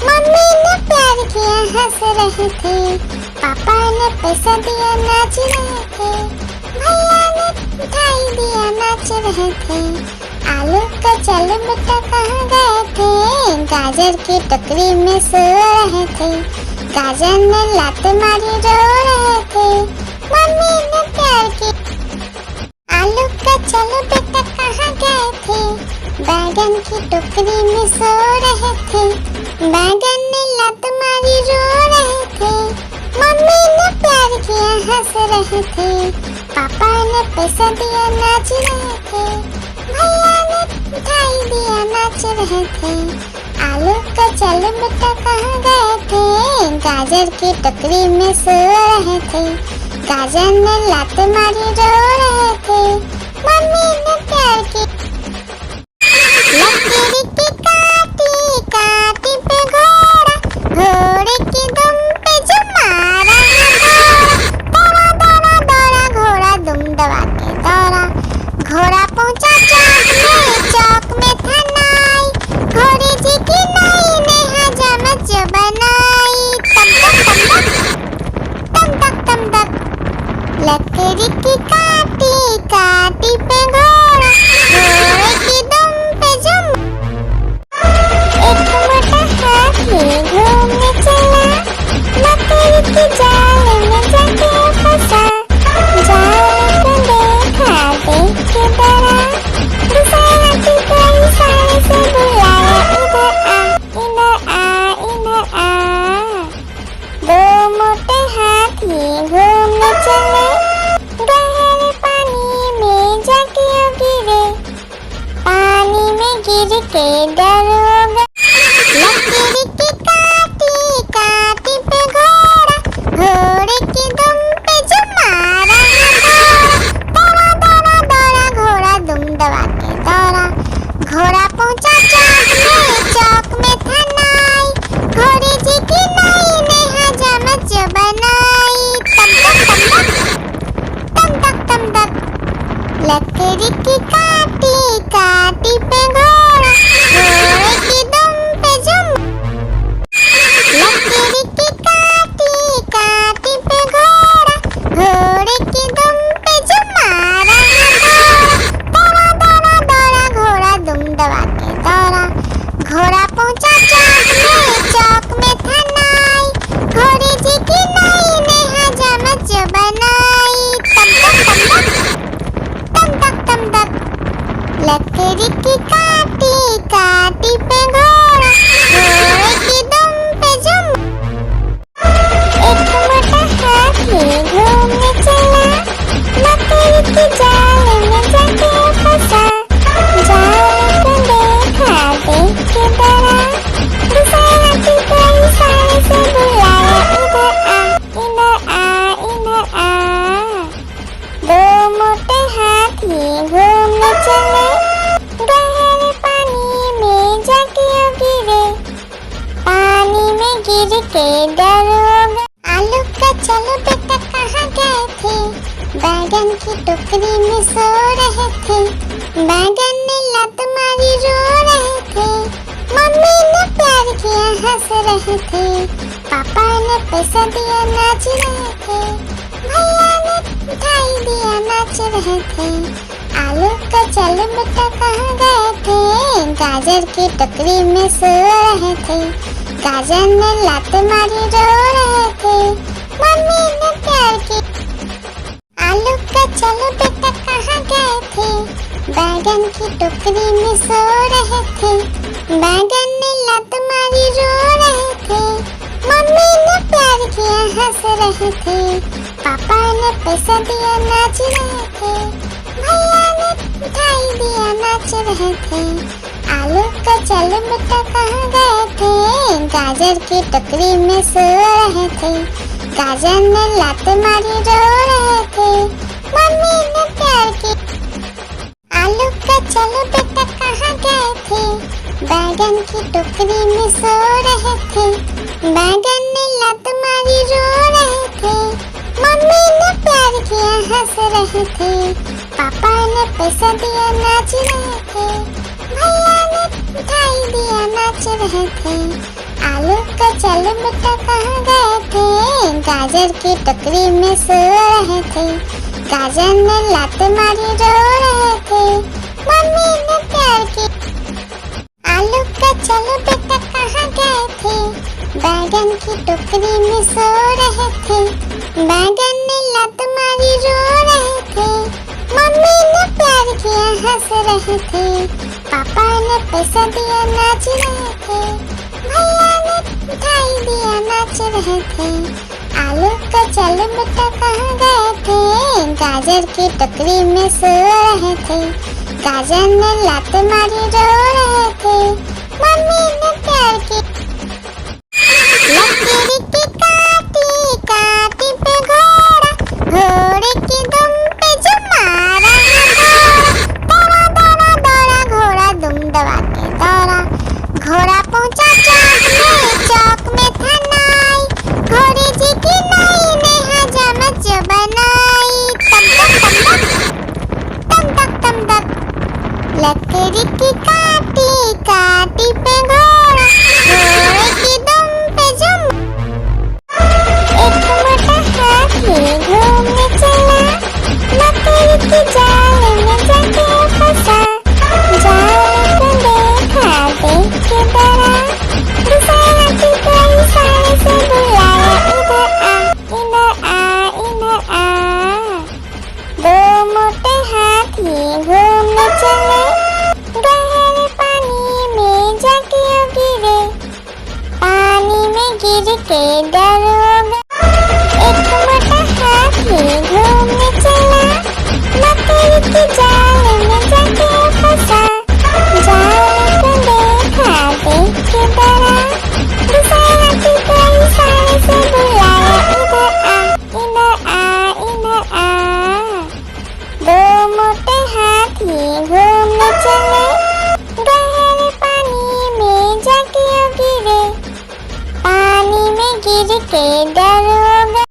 मम्मी ने प्यार किया हंस रहे थे, पापा ने पैसा दिया नाच रहे थे, भैया ने मिठाई दिया नाच रहे थे। आलू का चलो बेटा कहाँ गए थे, गाजर की टोकरी में सो रहे थे, गाजर ने लात मारी रो रहे थे, मम्मी ने प्यार की। आलू का चलो बेटा कहाँ गए थे, बैगन की टोकरी में सो रहे थे, बैगन ने लात मारी रो रहे थे, मम्मी ने प्यार किया हंस रहे थे, पापा ने पैसा दिया नाच रहे थे, भैया ने मिठाई दिया नाच रहे थे। आलू का चल बेटा कहाँ गए थे, गाजर की टोकरी में सो रहे थे। गाजर ने लात मारी रो रहे थे, मम्मी ने प्यार की लकीर की काटी काटी पे घोड़ा, घोड़े की दुम पे जो मारा दौड़ा दौड़ा दौड़ा घोड़ा दुम दबा के दौड़ा। घोड़ा पहुंचा चौक में था नाई, घोड़े जी की नाई ने हजामत जो बनाई। तम तक तम तक लकड़ी की काटी काटी पे घोड़ा, घोड़े की दुम पे जुम। एक मोटा हाथी घूमने चला, लकड़ी की जाल में जाके फंसा। जाल को देखा देख के डरा, दूसरे हाथी को इशारे से बुलाया, इधर आ इधर आ। दो मोटे हाथी घूमने चले, गहरे पानी में जाके गिरे। पानी में गिर के डर हो गया, लकड़ी की काटी काटी पे घोड़ा, घोड़े की दुम पे जो मारा दौड़ा दौड़ा दौड़ा घोड़ा दुम दबा के दौड़ा। घोड़ा पहुंचा चौक में था नाई, घोड़े जी की नाई ने हजामत जो बनाई। तम तक लकड़ी की काटी काटी पे घोड़ा, घोड़े की दुम पे जुम। लकड़ी की काटी काटी पे घोड़ा, घोड़े की दुम पे जो मारा दौड़ा दौड़ा दौड़ा घोड़ा दुम दबा के दौड़ा। घोड़ा पहुंचा चौक में था नाई, घोड़े जी की नाई ने हजामत जो बनाई। तम तक लकड़ी की काटी काटी पे घोड़ा, घोड़े की दुम पे जुम। एक मोटा हाथी घूमने चला, लकड़ी की जाल में जाके फंसा। जाल को देखा देख के डरा, दूसरे हाथी को इशारे से बुलाया, इधर आ इधर आ। दो मोटे हाथी घूमने चले, गहरे पानी में जाके गिरे। पानी में गिर के डर हो गया। आलू का चलो बेटा कहाँ गए थे, बैगन की टोकरी में सो रहे थे। बैगन ने लात मारी रो रहे थे, मम्मी ने प्यार किया हंस रहे थे। पापा ने पैसा दिया नाच रहे थे, भैया ने मिठाई दिया नाच रहे थे। आलू का चलो बेटा कहाँ गए थे, गाजर की टोकरी में सो रहे थे। गाजर ने लात मारी रो रहे थे, मम्मी ने प्यार की। आलू का चलो बेटा कहाँ गए थे, बैगन की टोकरी में सो रहे थे। बैगन ने लात मारी रो रहे थे, मम्मी ने प्यार किया हंस रहे थे। पापा ने पैसा दिया नाच रहे थे, भैया ने मिठाई दिया नाच रहे थे। आलू का चलो बेटा कहाँ गए थे, गाजर की टोकरी में सो रहे थे। गाजर ने लात मारी रो रहे थे, मम्मी ने प्यार की। आलू का चलो बेटा कहाँ गए थे, बैगन की टोकरी में सो रहे थे। बैगन ने लात मारी रो रहे थे, मम्मी ने प्यार किया हंस रहे थे। पापा ने पैसा दिया नाच रहे थे, भैया ने मिठाई दिया नाच रहे थे। आलू का चलो बेटा कहाँ गए थे, गाजर की टोकरी में सो रहे थे। गाजर ने लात मारी रो रहे थे, मम्मी ने प्यार की। आलू का चलो बेटा कहाँ गए थे, बैगन की टोकरी में सो रहे थे। बैगन ने लात मारी रो रहे थे, मम्मी ने प्यार किया हंस रहे थे। पापा ने पैसा दिया नाच रहे थे, भैया ने मिठाई दिया नाच रहे थे। आलू का चलो बेटा कहाँ गए थे, गाजर की टोकरी में सो रहे थे। गाजर ने लात मारी रो रहे थे, मम्मी ने कलर की। लकड़ी की काटी काटी पे घोड़ा, घोड़े की दुम पे जो मारा है दौड़ा, दौड़ा दौड़ा घोड़ा दुम दबा के दौड़ा। घोड़ा पहुंचा चौक में था नाई, घोड़े जी की नाई ने हजामत जो बनाई। तम तक तम तक लकड़ी की काटी काटी पे घोड़ा, घोड़े की दुम पे जो एक मोटा हाथी घूमने चला, लकड़ी की जाल में जाके फंसा। जाल को देखा देख के डरा, दूसरा हाथी को इशारे से बुलाया, इधर आ इधर आ इधर आ। दो मोटे हाथी घूमने चले, गहरे पानी में जाके गिरे, पानी में गिर के डर हो गया। एक मोटा हाथी घूमने चला, लकड़ी की जाल में जाके फंसा। जाल को देखा देख के डरा, दूसरा हाथी को इशारे से बुलाया, इधर आ इधर आ। दो मोटे हाथी घूमने चले, गहरे पानी में जाके गिरे, पानी में गिर के डर हो गया।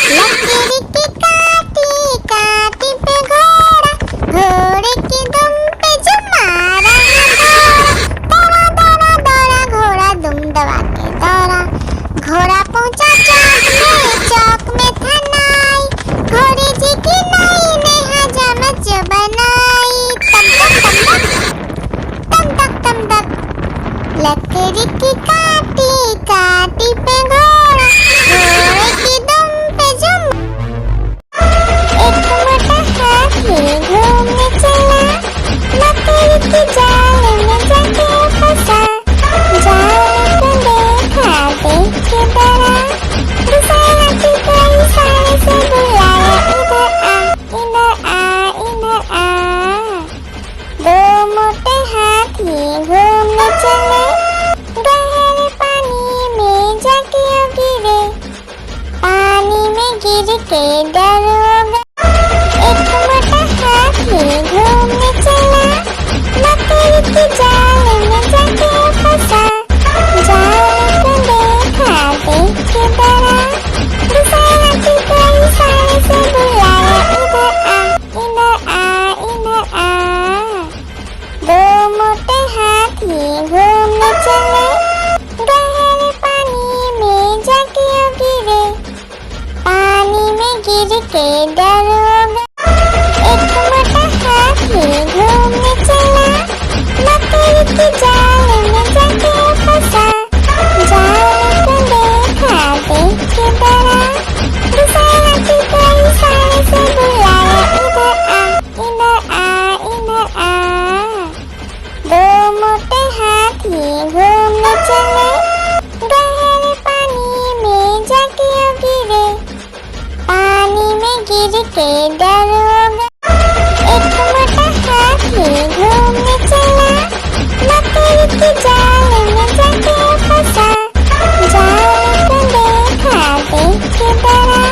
लकड़ी की काटी काटी पे घोड़ा, घोड़े की दुम पे जो मारा है दौड़ा, दौड़ा दौड़ा घोड़ा दुम दबा के दौड़ा। घोड़ा पहुंचा चौक में था नाई, घोड़े जी की नाई ने हजामत जो बनाई। तम तक लकड़ी की काटी काटी पे घोड़ा, घोड़े की दुम पे जो एक मोटा हाथी घूमने चला, लकड़ी की जाल में जाके फंसा। जाल को देखा देख के डरा, दूसरा हाथी को इशारे से बुलाया, इधर आ इधर आ। दो मोटे हाथी घूमने चले, गहरे पानी में जाके गिरे, पानी में गिर के डर हो गया। एक मोटा हाथी घूमने चला, लकड़ी की जाल में जाके फंसा। जाल को देखा देख के डरा, दूसरा हाथी को इशारे से बुलाया, इधर आ इधर आ। दो मोटे हाथी घूमने चले, गहरे पानी में जाके गिरे, पानी में गिर के डर हो गया। एक मोटा हाथी घूमने चला, लकड़ी की जाल में जाके फंसा। जाल को देखा देख के डरा, दूसरा हाथी को इशारे से बुलाया, इधर आ इधर आ। दो मोटे हाथी घूमने चले, गहरे पानी में जाके गिरे, पानी में गिर के डर हो गया। एक मोटा हाथी घूमने चला, लकड़ी की जाल में जाके फंसा। जाल को देखा देख के डरा,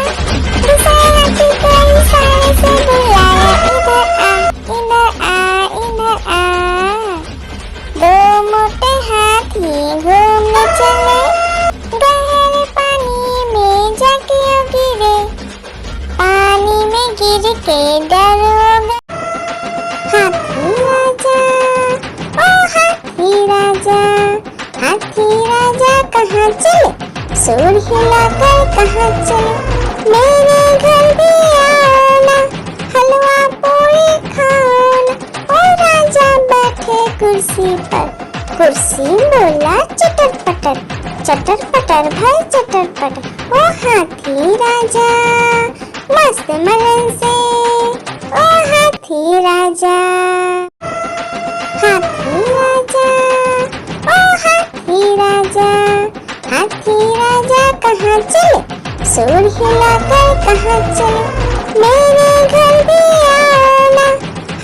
दूसरा हाथी को इशारे से बुलाया, इधर आ इधर आ। दो मोटे हाथी घूमने चले, गहरे पानी में जाके गिरे, पानी में गिर के डर हो गया। हाथी राजा ओ हाथी राजा, हाथी राजा कहाँ चले, सूर हिलाकर कहाँ चले। मेरे घर भी आओ ना, हलवा पूरी खाओ ना। ओ राजा बैठे कुर्सी पर, कुर्सी बोला चटर पटर भाई चटर पटर। ओ हाथी राजा मस्त मलन से, ओ हाथी राजा। हाथी राजा ओ हाथी राजा, हाथी राजा कहाँ चले, सूर हिलाकर कहाँ चले। मेरे घर भी आओ ना,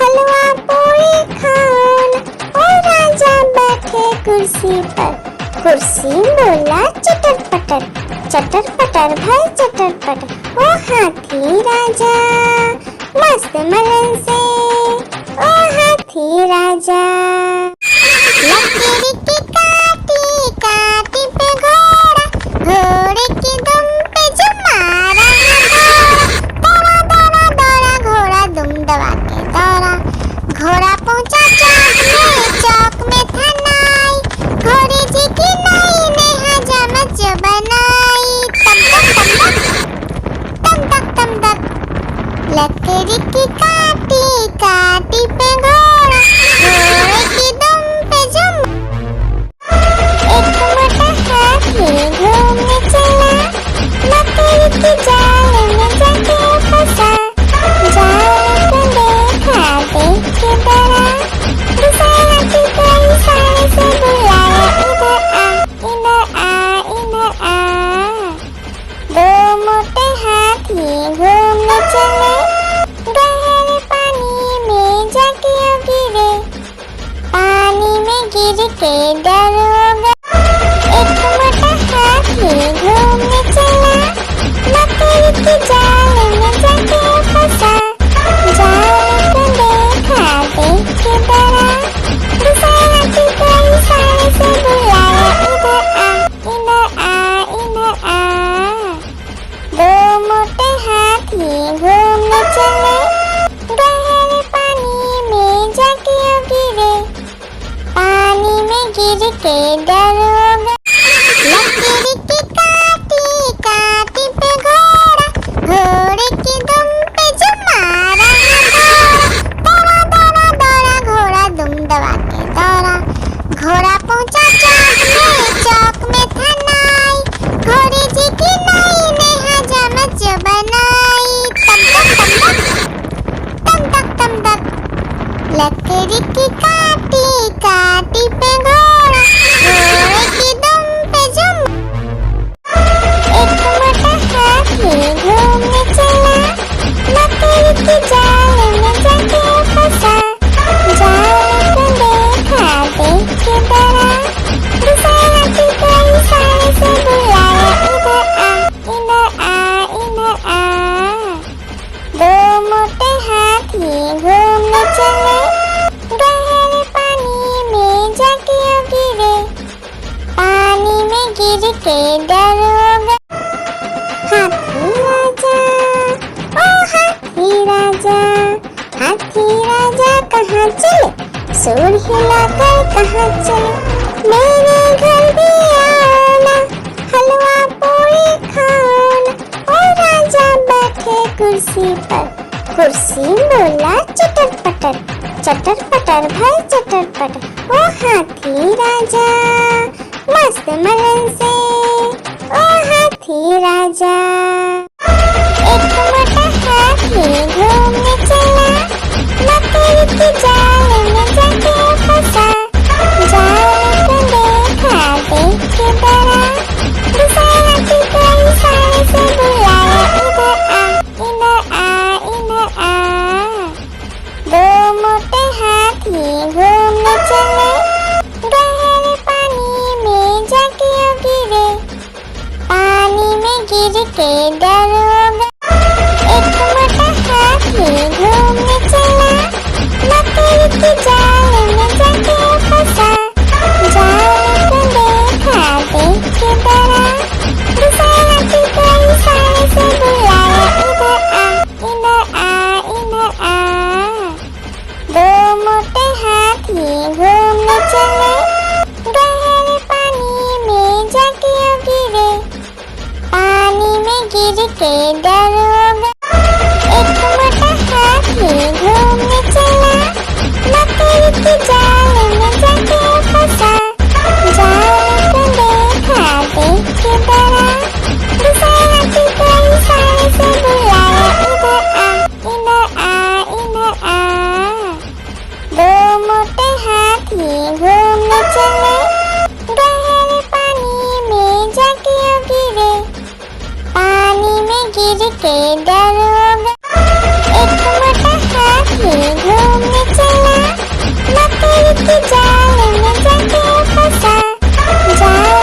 हलवा पूरी खाओ ना। ओ राजा बैठे कुर्सी पर, कुर्सी बोला चटर पटर भाई चटर पटर। ओ हाथी राजा मस्त मलन से, ओ हाथी राजा। लकड़ी की काटी काटी पे घोड़ा, घोड़े की दुम पे जो मारा है दौड़ा दौड़ा दौड़ा घोड़ा दुम दबा के दौड़ा। घोड़ा पहुंचा चौक में था नाई, घोड़े जी की नाई ने हजामत जो बनाई। तम तक तम तक लकड़ी की काटी काटी पे घोड़ा, घोड़े की दुम पे जुम। एक मोटा हाथी घूमने चला, लकड़ी की जाल में जाके फंसा। जाल को देखा देख के डरा, दूसरा हाथी को इशारे से बुलाया, इधर आ इधर आ। दो मोटे हाथी घूमने चले, गहरे पानी में जाके गिरे। पानी में गिर के डर हो गया। एक मोटा हाथी घूमने चला, लकड़ी की जाल में जाके फंसा। जाल को देखा देख के डरा, दूसरा हाथी को इशारे से बुलाया, इधर आ इधर आ। दो मोटे हाथी घूमने चले, गहरे पानी में जाके गिरे। पानी में गिर के डर हो गया। लकड़ी की काटी काटी पे घोड़ा, घोड़े की दुम पे जो मारा है दौड़ा दौड़ा दौड़ा घोड़ा दुम दबा के दौड़ा। घोड़ा पहुंचा चौक में था नाई, घोड़े जी की नाई ने हजामत जो बनाई। तम तक लकड़ी की काटी काटी पे घोड़ा, घोड़े की दुम पे जुम। एक मोटा हाथी घूमने चला, लकड़ी की जाल में जाके फंसा। जाल को देखा देख के डरा, दूसरा हाथी को इशारे से बुलाया, इधर आ। दो मोटे हाथी घूमने चले, गहरे पानी में जाके गिरे। पानी में गिर के डर हो गया। हाथी राजा ओ हाथी राजा, हाथी राजा कहाँ चले, सूर हिलाकर कहाँ चले। मेरे घर भी आओ ना, हलवा पूरी खाओ ना। ओ राजा बैठे कुर्सी पर, कुर्सी बोला चटर पटर भाई चटर पटर। ओ हाथी राजा मस्त मलन से, ओ हाथी राजा। एक मोटा हाथी घूमने चला, लकड़ी की जाल में जाके फंसा। जाल को देखा देख के डरा, दूसरा हाथी को इशारे से बुलाया, इधर आ। दो मोटे हाथी घूमने चले, गहरे पानी में जाके गिरे। पानी में गिर के डर हो गया। एक मोटा हाथी घूमने चला, लकड़ी की जाल में जाके फंसा। जाल को देखा देख के डरा, दूसरा हाथी को इशारे से बुलाया, इधर आ। दो मोटे हाथी घूमने चले, गहरे पानी में जाके गिरे। पानी में गिर के डर हो गया। एक मोटा हाथी घूमने चला, लकड़ी की जाल में जाके फंसा। जाल को देखा देख के डरा, दूसरा हाथी को इशारे से बुलाया, इधर आ। दो मोटे हाथी घूमने चले, गहरे पानी में जाके गिरे। पानी में गिर के डर हो गया। एक मोटा हाथी घूमने चला, लकड़ी की जाल में जाके फंसा। जाल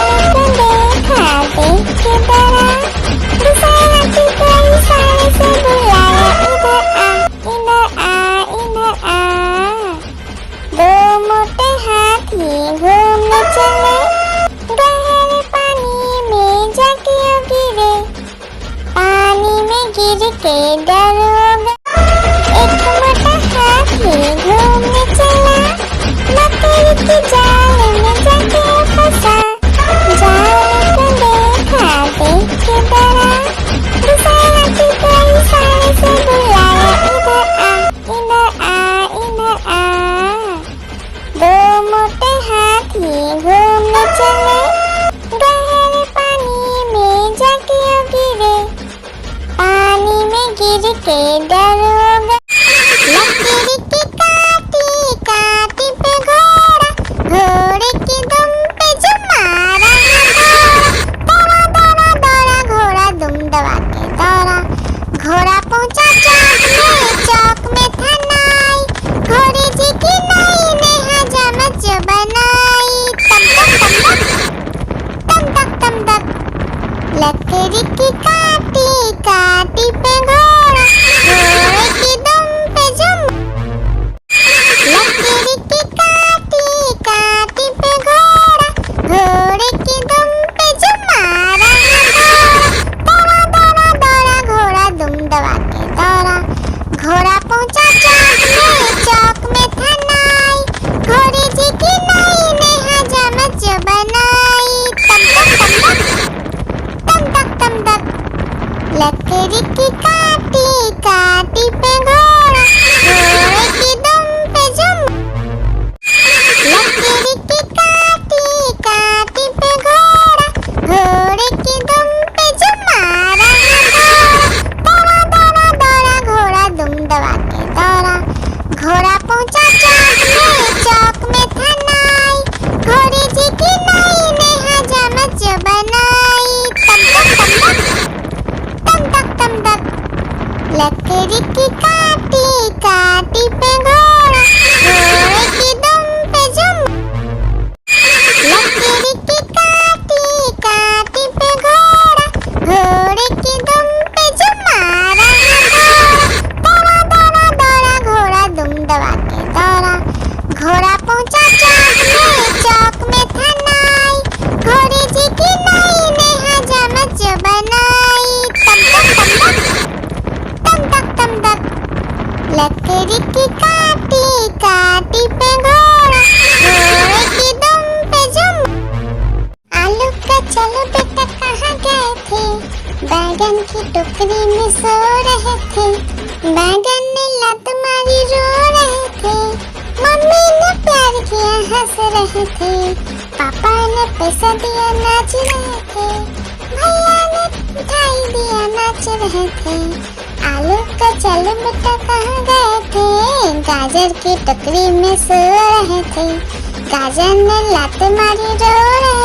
गिर के दरोगा। एक मोटा हाथी घूमने चला, मकड़ी के जाल में जाके फंसा। जाल को देखा, देख के डरा, दूसरे हाथी को इशारे से बुलाया, इधर आ, इधर आ, इधर आ। दो मोटे हाथी घूमने चले, गहरे पानी में जाके गिरे, पानी में गिर के दरोगा। लकीर की काटी काटी पे घोड़ा, घोड़े की दुम पे जो मारा दौड़ा दौड़ा दौड़ा घोड़ा दुम दबा के दौड़ा। घोड़ा पहुंचा चौक में था नाई, घोड़े जी की नाई ने हजामत जो बनाई। तम तक तम तक लकड़ी की काटी काटी पे घोड़ा, घोड़े की दुम पे जो लकड़ी की काटी काटी पे घोड़ा, घोड़े की दुम पे जो मारा दौड़ा दौड़ा दौड़ा घोड़ा दुम दबा के दौड़ा। घोड़ा पहुंचा चौक में था नाई, घोड़े जी की नाई ने हजामत जो बनाई। तम तक लकड़ी की काटी काटी पे घोड़ा, घोड़े की दुम पे जो लकड़ी की काटी काटी पे घोड़ा, घोड़े की दुम पे जो मारा दौड़ा दौड़ा दौड़ा घोड़ा दुम दबा के दौड़ा। घोड़ा पहुंचा चौक में था नाई, घोड़े जी की नाई ने हजामत जो बनाई। तम तक लकड़ी की काटी काटी पे घोड़ा, घोड़े की दुम पे जो लकड़ी की काटी काटी पे घोड़ा, घोड़े की दुम पे जो मारा दौड़ा दौड़ा दौड़ा घोड़ा दुम दबा के दौड़ा। घोड़ा पहुंचा चौक में था नाई, घोड़े जी की नाई ने हजामत जो बनाई। तम तक लकड़ी की काटी काटी पे घोड़ा, घोड़े की दुम पे जो आलू का चलो बेटा कहाँ गए थे, बैगन की टोकरी में सो रहे थे, बैगन ने लत मारी रो रहे थे, मम्मी ने प्यार किया हंस रहे थे, पापा ने पैसा दिया नाच रहे थे, भैया ने मिठाई दिया नाच रहे थे। आलू का चलो बेटा कहाँ गए थे, गाजर की टोकरी में सो रहे थे, गाजर ने लात मारी रो रहे